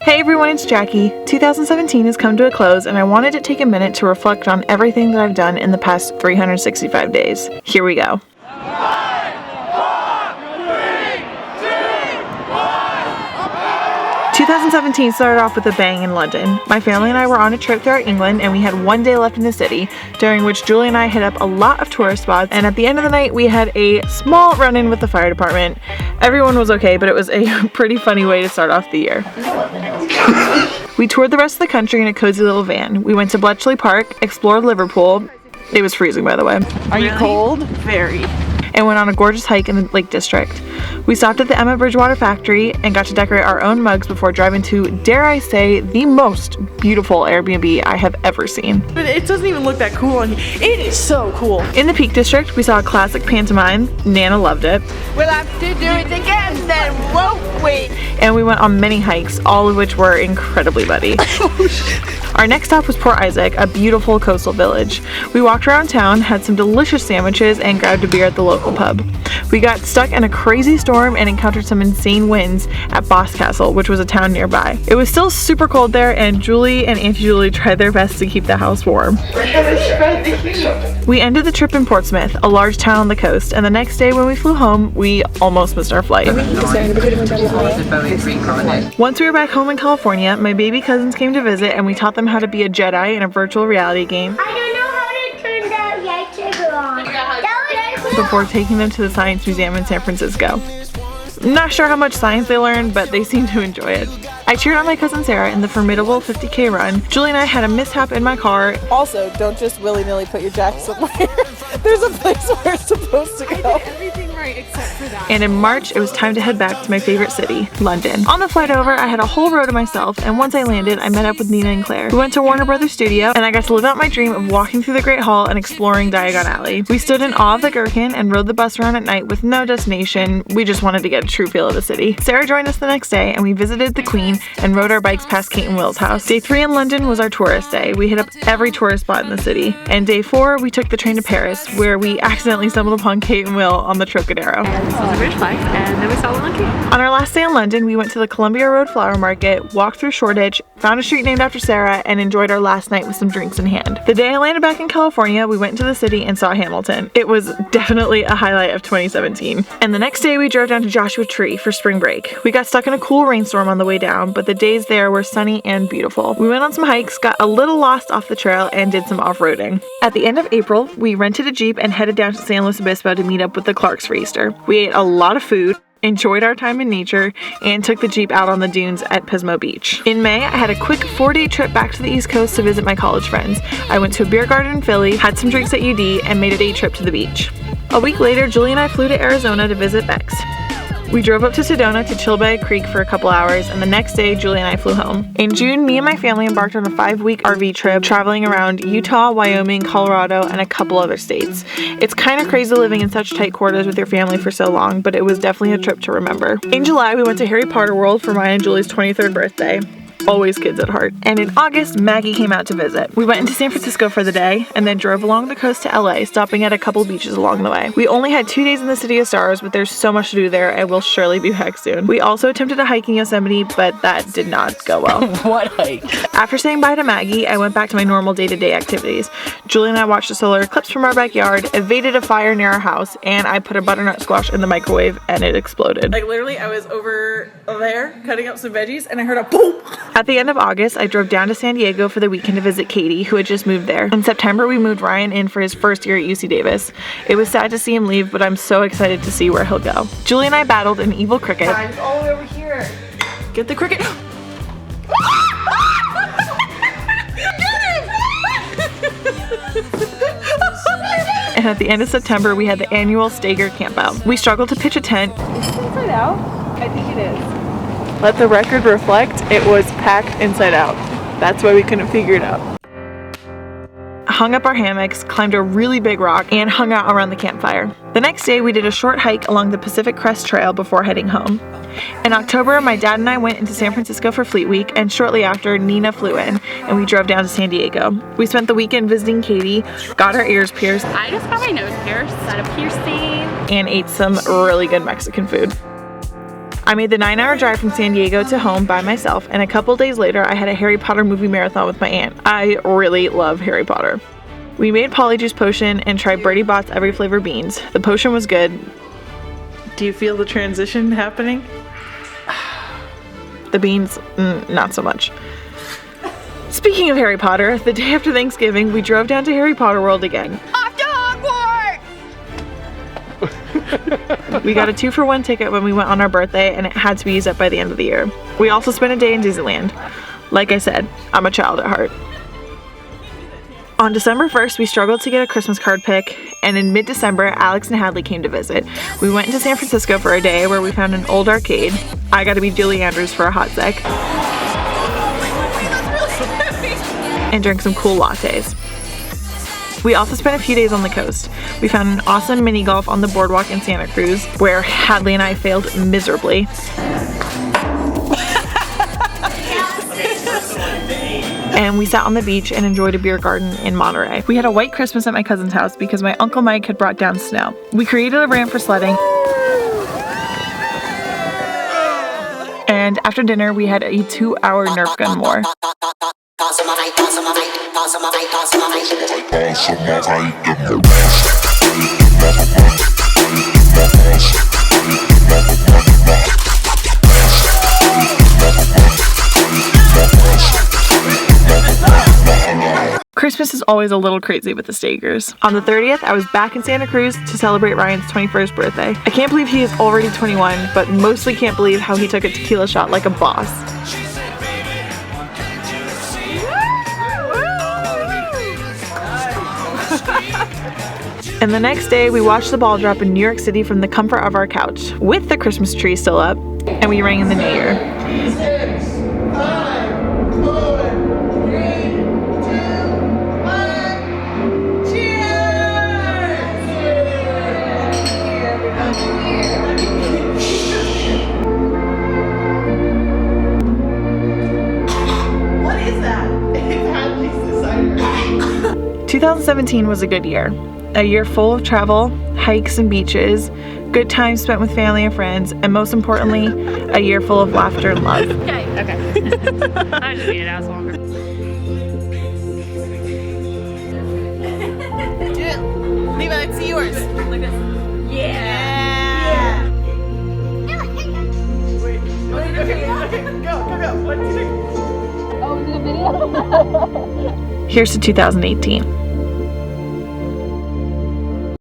Hey everyone, it's Jackie. 2017 has come to a close and I wanted to take a minute to reflect on everything that I've done in the past 365 days. Here we go. 2017 started off with a bang in London. My family and I were on a trip throughout England and we had one day left in the city, during which Julie and I hit up a lot of tourist spots, and at the end of the night we had a small run-in with the fire department. Everyone was okay, but it was a pretty funny way to start off the year. We toured the rest of the country in a cozy little van. We went to Bletchley Park, explored Liverpool. It was freezing, by the way. Are you cold? Very. And went on a gorgeous hike in the Lake District. We stopped at the Emma Bridgewater factory and got to decorate our own mugs before driving to, dare I say, the most beautiful Airbnb I have ever seen. But it doesn't even look that cool on here. It is so cool. In the Peak District, we saw a classic pantomime. Nana loved it. We'll have to do it again then, won't we? And we went on many hikes, all of which were incredibly muddy. Our next stop was Port Isaac, a beautiful coastal village. We walked around town, had some delicious sandwiches, and grabbed a beer at the local pub. We got stuck in a crazy storm and encountered some insane winds at Boscastle, which was a town nearby. It was still super cold there, and Julie and Auntie Julie tried their best to keep the house warm. We ended the trip in Portsmouth, a large town on the coast, and the next day when we flew home, we almost missed our flight. Once we were back home in California, my baby cousins came to visit and we taught them how to be a Jedi in a virtual reality game. I don't know how to turn that lightsaber on. Before taking them to the Science Museum in San Francisco. Not sure how much science they learned, but they seemed to enjoy it. I cheered on my cousin Sarah in the formidable 50K run. Julie and I had a mishap in my car. Also, don't just willy-nilly put your jack somewhere. There's a place where it's supposed to go. I did everything right except for that. And in March, it was time to head back to my favorite city, London. On the flight over, I had a whole row to myself, and once I landed, I met up with Nina and Claire. We went to Warner Brothers Studio, and I got to live out my dream of walking through the Great Hall and exploring Diagon Alley. We stood in awe of the Gherkin and rode the bus around at night with no destination. We just wanted to get a true feel of the city. Sarah joined us the next day, and we visited the Queen and rode our bikes past Kate and Will's house. Day 3 in London was our tourist day. We hit up every tourist spot in the city. And day 4, we took the train to Paris, where we accidentally stumbled upon Kate and Will on the Trocadero. This was a bridge flag, and then we saw one monkey. On our last day in London, we went to the Columbia Road Flower Market, walked through Shoreditch, found a street named after Sarah, and enjoyed our last night with some drinks in hand. The day I landed back in California, we went into the city and saw Hamilton. It was definitely a highlight of 2017. And the next day, we drove down to Joshua Tree for spring break. We got stuck in a cool rainstorm on the way down, but the days there were sunny and beautiful. We went on some hikes, got a little lost off the trail, and did some off-roading. At the end of April, we rented a Jeep and headed down to San Luis Obispo to meet up with the Clarks for Easter. We ate a lot of food, enjoyed our time in nature, and took the Jeep out on the dunes at Pismo Beach. In May, I had a quick 4-day trip back to the East Coast to visit my college friends. I went to a beer garden in Philly, had some drinks at UD, and made a day trip to the beach. A week later, Julie and I flew to Arizona to visit Bex. We drove up to Sedona to Chilbay Creek for a couple hours, and the next day, Julie and I flew home. In June, me and my family embarked on a 5-week RV trip, traveling around Utah, Wyoming, Colorado, and a couple other states. It's kind of crazy living in such tight quarters with your family for so long, but it was definitely a trip to remember. In July, we went to Harry Potter World for mine and Julie's 23rd birthday. Always kids at heart. And in August, Maggie came out to visit. We went into San Francisco for the day and then drove along the coast to LA, stopping at a couple beaches along the way. We only had 2 days in the City of Stars, but there's so much to do there and we'll surely be back soon. We also attempted a hike in Yosemite, but that did not go well. What hike? After saying bye to Maggie, I went back to my normal day-to-day activities. Julie and I watched a solar eclipse from our backyard, evaded a fire near our house, and I put a butternut squash in the microwave and it exploded. Like literally, I was over there cutting up some veggies and I heard a boom. At the end of August, I drove down to San Diego for the weekend to visit Katie, who had just moved there. In September, we moved Ryan in for his first year at UC Davis. It was sad to see him leave, but I'm so excited to see where he'll go. Julie and I battled an evil cricket. Mine's all the way over here. Get the cricket. And at the end of September, we had the annual Stager campout. We struggled to pitch a tent. Is it inside out? I think it is. Let the record reflect, it was packed inside out. That's why we couldn't figure it out. Hung up our hammocks, climbed a really big rock, and hung out around the campfire. The next day, we did a short hike along the Pacific Crest Trail before heading home. In October, my dad and I went into San Francisco for Fleet Week, and shortly after, Nina flew in, and we drove down to San Diego. We spent the weekend visiting Katie, got our ears pierced, I just got my nose pierced, got a piercing, and ate some really good Mexican food. I made the 9-hour drive from San Diego to home by myself, and a couple days later I had a Harry Potter movie marathon with my aunt. I really love Harry Potter. We made Polyjuice potion and tried Birdie Bot's every flavor beans. The potion was good. Do you feel the transition happening? The beans, not so much. Speaking of Harry Potter, the day after Thanksgiving, we drove down to Harry Potter World again. Off to Hogwarts! We got a 2-for-1 ticket when we went on our birthday, and it had to be used up by the end of the year. We also spent a day in Disneyland. Like I said, I'm a child at heart. On December 1st, we struggled to get a Christmas card pick, and in mid-December, Alex and Hadley came to visit. We went to San Francisco for a day where we found an old arcade. I got to be Julie Andrews for a hot sec. And drank some cool lattes. We also spent a few days on the coast. We found an awesome mini golf on the boardwalk in Santa Cruz, where Hadley and I failed miserably. And we sat on the beach and enjoyed a beer garden in Monterey. We had a white Christmas at my cousin's house because my Uncle Mike had brought down snow. We created a ramp for sledding. And after dinner, we had a 2-hour Nerf gun war. Christmas is always a little crazy with the Stagers. On the 30th, I was back in Santa Cruz to celebrate Ryan's 21st birthday. I can't believe he is already 21, but mostly can't believe how he took a tequila shot like a boss. And the next day, we watched the ball drop in New York City from the comfort of our couch, with the Christmas tree still up, and we rang in the New Year. 6, 5, 4, 3, 2, 1. Cheers! What is that? It's Hadley's designer. 2017 was a good year. A year full of travel, hikes and beaches, good times spent with family and friends, and most importantly, a year full of laughter and love. Okay. I just need it out longer. Do it. Levi, let's see yours. Like this. Yeah! Go. 1, 2, 3. Oh, is it a video? Here's to 2018.